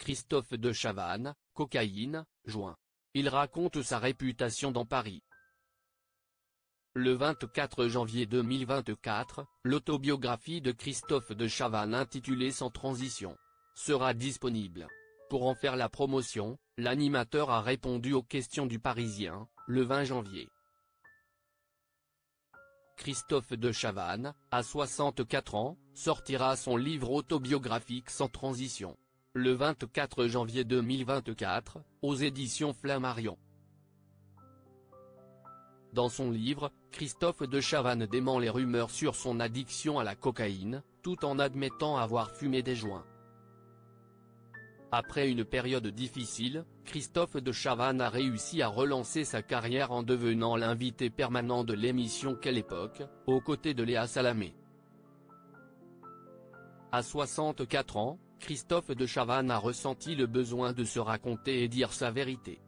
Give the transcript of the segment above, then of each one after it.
Christophe de Chavannes, cocaïne, joint. Il raconte sa réputation dans Paris. Le 24 janvier 2024, l'autobiographie de Christophe de Chavannes intitulée Sans transition sera disponible. Pour en faire la promotion, l'animateur a répondu aux questions du Parisien, le 20 janvier. Christophe de Chavannes, à 64 ans, sortira son livre autobiographique Sans transition. Le 24 janvier 2024, aux éditions Flammarion. Dans son livre, Christophe de Chavannes dément les rumeurs sur son addiction à la cocaïne, tout en admettant avoir fumé des joints. Après une période difficile, Christophe de Chavannes a réussi à relancer sa carrière en devenant l'invité permanent de l'émission Quelle époque, aux côtés de Léa Salamé. À 64 ans, Christophe de Chavannes a ressenti le besoin de se raconter et dire sa vérité.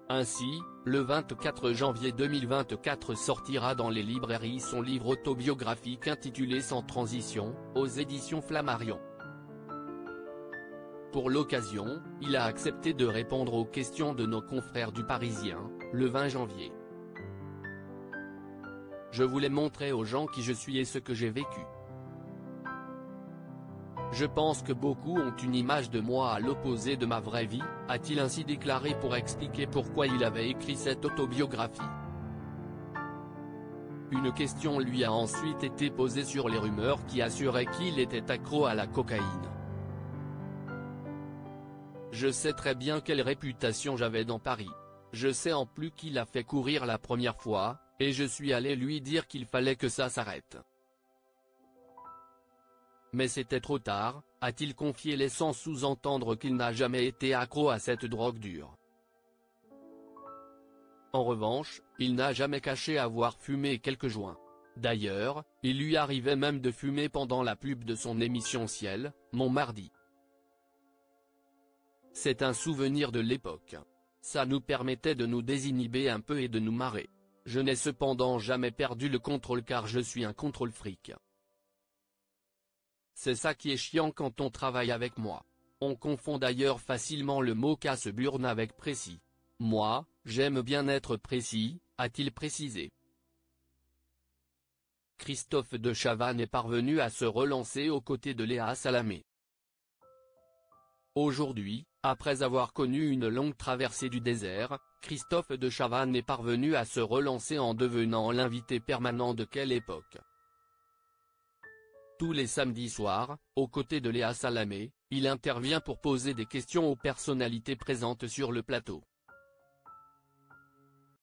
Ainsi, le 24 janvier 2024 sortira dans les librairies son livre autobiographique intitulé Sans transition, aux éditions Flammarion. Pour l'occasion, il a accepté de répondre aux questions de nos confrères du Parisien, le 20 janvier. Je voulais montrer aux gens qui je suis et ce que j'ai vécu. Je pense que beaucoup ont une image de moi à l'opposé de ma vraie vie, a-t-il ainsi déclaré pour expliquer pourquoi il avait écrit cette autobiographie. Une question lui a ensuite été posée sur les rumeurs qui assuraient qu'il était accro à la cocaïne. Je sais très bien quelle réputation j'avais dans Paris. Je sais en plus qu'il a fait courir la première fois, et je suis allé lui dire qu'il fallait que ça s'arrête. Mais c'était trop tard, a-t-il confié, laissant sous-entendre qu'il n'a jamais été accro à cette drogue dure. En revanche, il n'a jamais caché avoir fumé quelques joints. D'ailleurs, il lui arrivait même de fumer pendant la pub de son émission Ciel, Mon Mardi. C'est un souvenir de l'époque. Ça nous permettait de nous désinhiber un peu et de nous marrer. Je n'ai cependant jamais perdu le contrôle car je suis un contrôle fric. C'est ça qui est chiant quand on travaille avec moi. On confond d'ailleurs facilement le mot casse-burne avec précis. Moi, j'aime bien être précis, a-t-il précisé. Christophe de Chavannes est parvenu à se relancer aux côtés de Léa Salamé. Aujourd'hui, après avoir connu une longue traversée du désert, Christophe de Chavannes est parvenu à se relancer en devenant l'invité permanent de Quelle époque. Tous les samedis soirs, aux côtés de Léa Salamé, il intervient pour poser des questions aux personnalités présentes sur le plateau.